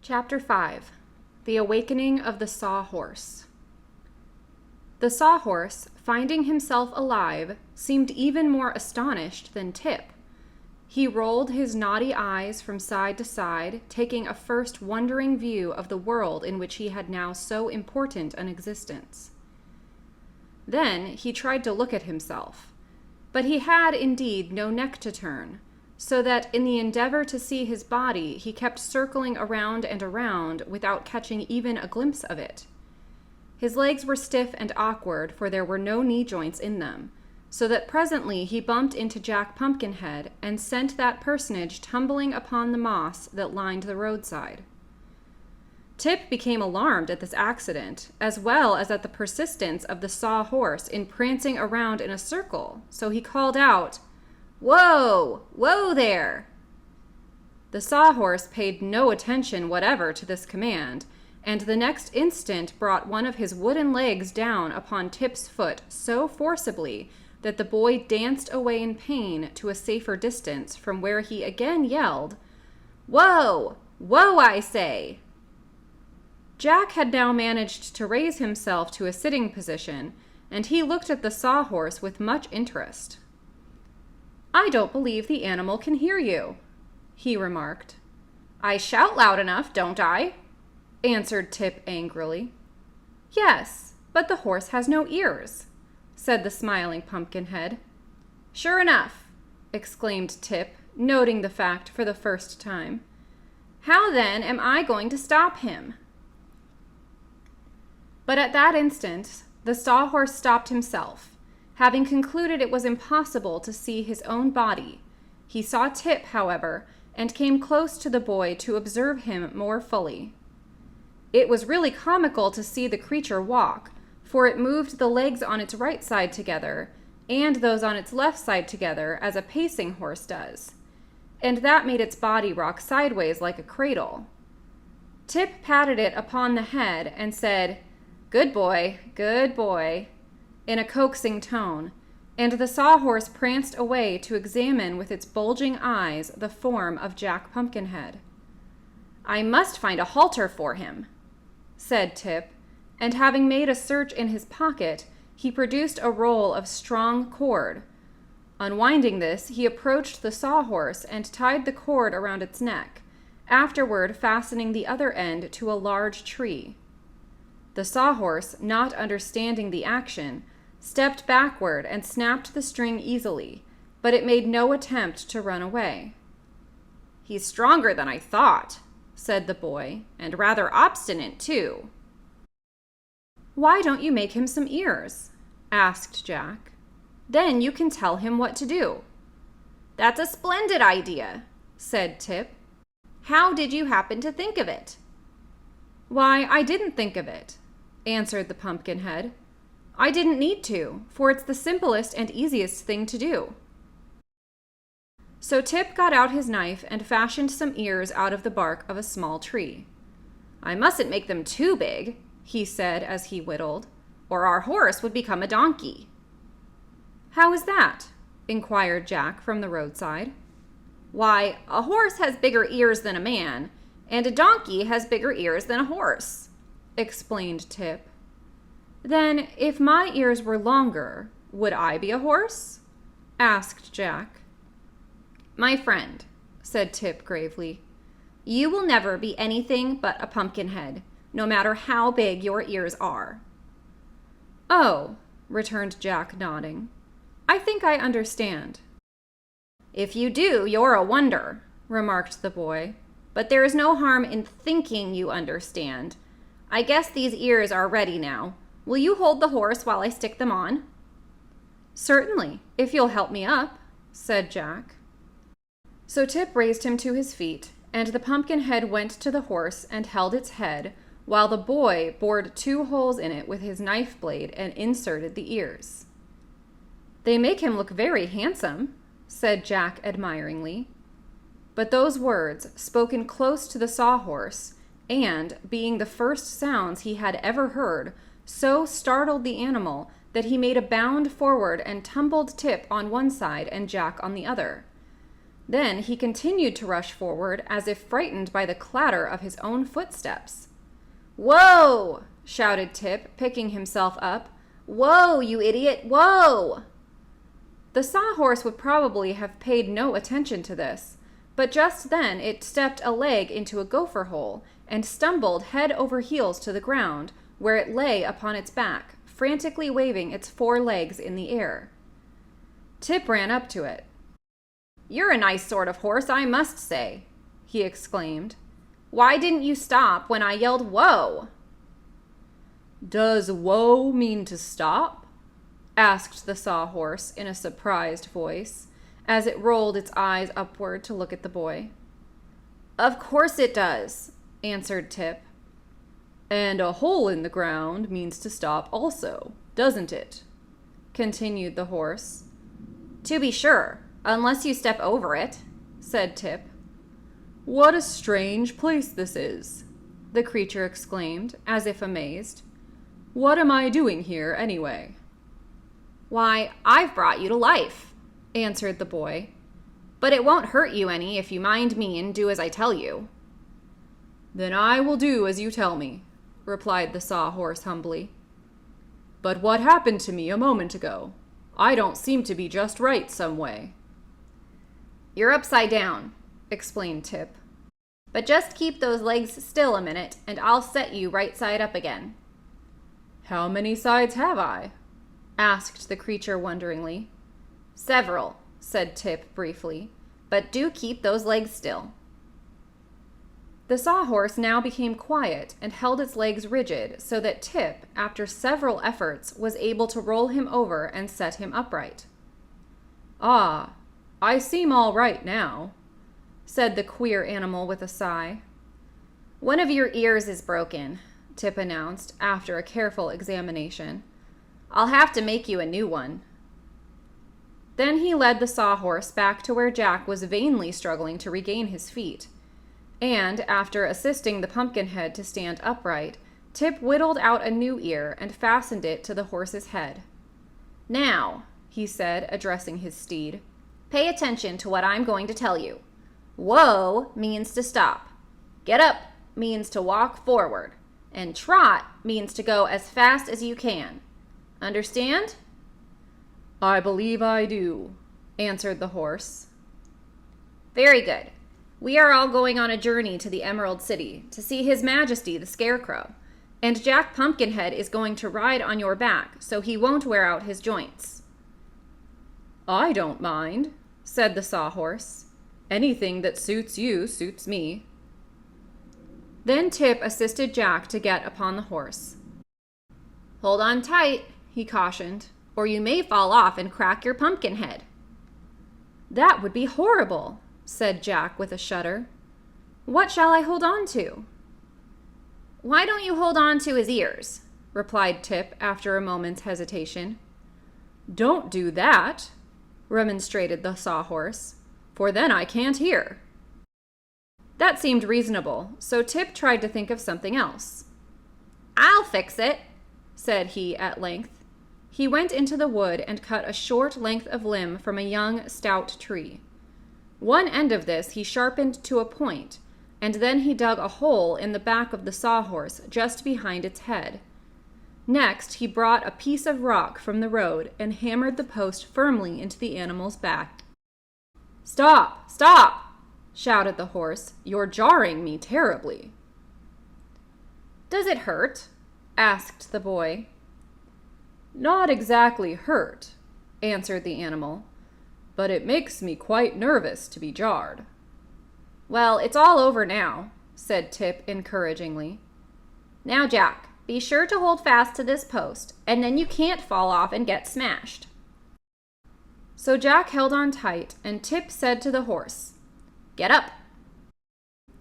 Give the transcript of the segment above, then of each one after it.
Chapter 5. The Awakening of the Sawhorse. The Sawhorse, finding himself alive, seemed even more astonished than Tip. He rolled his naughty eyes from side to side, taking a first wondering view of the world in which he had now so important an existence. Then he tried to look at himself, but he had indeed no neck to turn, so that in the endeavor to see his body he kept circling around and around without catching even a glimpse of it. His legs were stiff and awkward, for there were no knee joints in them, so that presently he bumped into Jack Pumpkinhead and sent that personage tumbling upon the moss that lined the roadside. Tip became alarmed at this accident, as well as at the persistence of the Sawhorse in prancing around in a circle, so he called out, "Whoa! Whoa there!" The Sawhorse paid no attention whatever to this command, and the next instant brought one of his wooden legs down upon Tip's foot so forcibly that the boy danced away in pain to a safer distance, from where he again yelled, "Whoa! Whoa, I say!" Jack had now managed to raise himself to a sitting position, and he looked at the Sawhorse with much interest. "I don't believe the animal can hear you," he remarked. "I shout loud enough, don't I?" answered Tip angrily. "Yes, but the horse has no ears," said the smiling Pumpkinhead. "Sure enough," exclaimed Tip, noting the fact for the first time. "How then am I going to stop him?" But at that instant the Sawhorse stopped himself. Having concluded it was impossible to see his own body, he saw Tip, however, and came close to the boy to observe him more fully. It was really comical to see the creature walk, for it moved the legs on its right side together, and those on its left side together, as a pacing horse does, and that made its body rock sideways like a cradle. Tip patted it upon the head and said, good boy," in a coaxing tone, and the Sawhorse pranced away to examine with its bulging eyes the form of Jack Pumpkinhead. "I must find a halter for him," said Tip, and having made a search in his pocket, he produced a roll of strong cord. Unwinding this, he approached the Sawhorse and tied the cord around its neck, afterward fastening the other end to a large tree. The Sawhorse, not understanding the action, stepped backward and snapped the string easily, but it made no attempt to run away. "He's stronger than I thought," said the boy, "and rather obstinate, too." "Why don't you make him some ears?" asked Jack. "Then you can tell him what to do." "That's a splendid idea," said Tip. "How did you happen to think of it?" "Why, I didn't think of it," answered the Pumpkinhead. "I didn't need to, for it's the simplest and easiest thing to do." So Tip got out his knife and fashioned some ears out of the bark of a small tree. "I mustn't make them too big," he said as he whittled, "or our horse would become a donkey." "How is that?" inquired Jack from the roadside. "Why, a horse has bigger ears than a man, and a donkey has bigger ears than a horse," explained Tip. "Then, if my ears were longer, would I be a horse?" asked Jack. "My friend," said Tip gravely, "you will never be anything but a Pumpkinhead, no matter how big your ears are." "Oh," returned Jack, nodding. "I think I understand." "If you do, you're a wonder," remarked the boy. "But there is no harm in thinking you understand. I guess these ears are ready now. Will you hold the horse while I stick them on?" "Certainly, if you'll help me up," said Jack. So Tip raised him to his feet, and the Pumpkinhead went to the horse and held its head, while the boy bored 2 holes in it with his knife blade and inserted the ears. "They make him look very handsome," said Jack admiringly. But those words, spoken close to the Sawhorse, and, being the first sounds he had ever heard, so startled the animal that he made a bound forward and tumbled Tip on one side and Jack on the other. Then he continued to rush forward as if frightened by the clatter of his own footsteps. "Whoa!" shouted Tip, picking himself up. "Whoa, you idiot! Whoa!" The sawhorse would probably have paid no attention to this, but just then it stepped a leg into a gopher hole and stumbled head over heels to the ground, where it lay upon its back, frantically waving its 4 legs in the air. Tip ran up to it. "You're a nice sort of horse, I must say," he exclaimed. "Why didn't you stop when I yelled whoa?" "Does whoa mean to stop?" asked the sawhorse in a surprised voice, as it rolled its eyes upward to look at the boy. "Of course it does," answered Tip. "And a hole in the ground means to stop also, doesn't it?" continued the horse. "To be sure, unless you step over it," said Tip. "What a strange place this is," the creature exclaimed, as if amazed. "What am I doing here, anyway?" "Why, I've brought you to life," answered the boy. "But it won't hurt you any if you mind me and do as I tell you." "Then I will do as you tell me," replied the sawhorse humbly. "But what happened to me a moment ago? I don't seem to be just right some way." "You're upside down," explained Tip. "But just keep those legs still a minute, and I'll set you right side up again." "How many sides have I?" asked the creature wonderingly. "Several," said Tip briefly, "but do keep those legs still." The sawhorse now became quiet and held its legs rigid so that Tip, after several efforts, was able to roll him over and set him upright. "Ah, I seem all right now," said the queer animal with a sigh. "One of your ears is broken," Tip announced after a careful examination. "I'll have to make you a new one." Then he led the sawhorse back to where Jack was vainly struggling to regain his feet, and after assisting the Pumpkinhead to stand upright, Tip whittled out a new ear and fastened it to the horse's head. "Now," he said, addressing his steed, "pay attention to what I'm going to tell you. Whoa means to stop. Get up means to walk forward. And trot means to go as fast as you can. Understand?" "I believe I do," answered the horse. "Very good. We are all going on a journey to the Emerald City to see His Majesty the Scarecrow, and Jack Pumpkinhead is going to ride on your back so he won't wear out his joints." "I don't mind," said the sawhorse. "Anything that suits you suits me." Then Tip assisted Jack to get upon the horse. "Hold on tight," he cautioned, "or you may fall off and crack your pumpkin head." "That would be horrible," said Jack with a shudder. "What shall I hold on to?" "Why don't you hold on to his ears?" replied Tip after a moment's hesitation. "Don't do that," remonstrated the sawhorse, "for then I can't hear." That seemed reasonable, so Tip tried to think of something else. "I'll fix it," said he at length. He went into the wood and cut a short length of limb from a young, stout tree. One end of this he sharpened to a point, and then he dug a hole in the back of the sawhorse just behind its head. Next, he brought a piece of rock from the road and hammered the post firmly into the animal's back. "Stop! Stop!" shouted the horse. "You're jarring me terribly." "Does it hurt?" asked the boy. "Not exactly hurt," answered the animal, "but it makes me quite nervous to be jarred." "Well, it's all over now," said Tip encouragingly. "Now, Jack, be sure to hold fast to this post, and then you can't fall off and get smashed." So Jack held on tight, and Tip said to the horse, "Get up."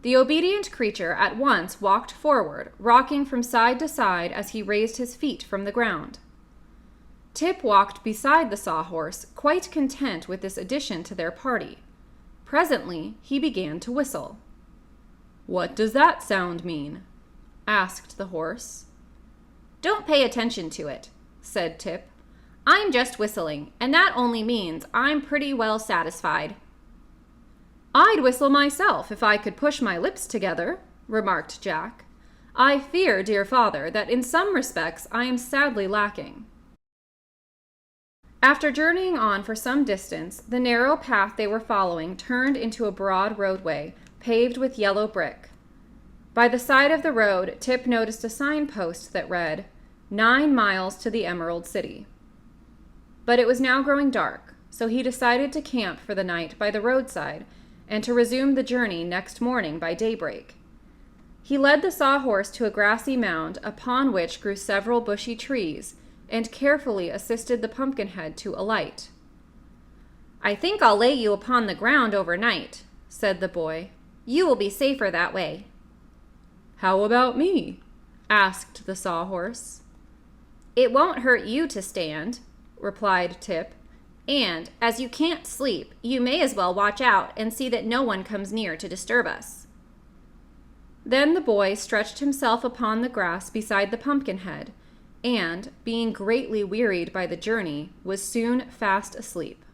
The obedient creature at once walked forward, rocking from side to side as he raised his feet from the ground. Tip walked beside the sawhorse, quite content with this addition to their party. Presently, he began to whistle. "What does that sound mean?" asked the horse. "Don't pay attention to it," said Tip. "I'm just whistling, and that only means I'm pretty well satisfied." I'd whistle myself if I could push my lips together, remarked Jack. I fear, dear father, that in some respects I am sadly lacking. After journeying on for some distance, the narrow path they were following turned into a broad roadway, paved with yellow brick. By the side of the road, Tip noticed a signpost that read, 9 miles to the Emerald City. But it was now growing dark, so he decided to camp for the night by the roadside and to resume the journey next morning by daybreak. He led the sawhorse to a grassy mound upon which grew several bushy trees and carefully assisted the Pumpkinhead to alight. I think I'll lay you upon the ground overnight, said the boy. You will be safer that way. How about me? Asked the sawhorse. It won't hurt you to stand, replied Tip, and, as you can't sleep, you may as well watch out and see that no one comes near to disturb us. Then the boy stretched himself upon the grass beside the Pumpkinhead, and, being greatly wearied by the journey, was soon fast asleep.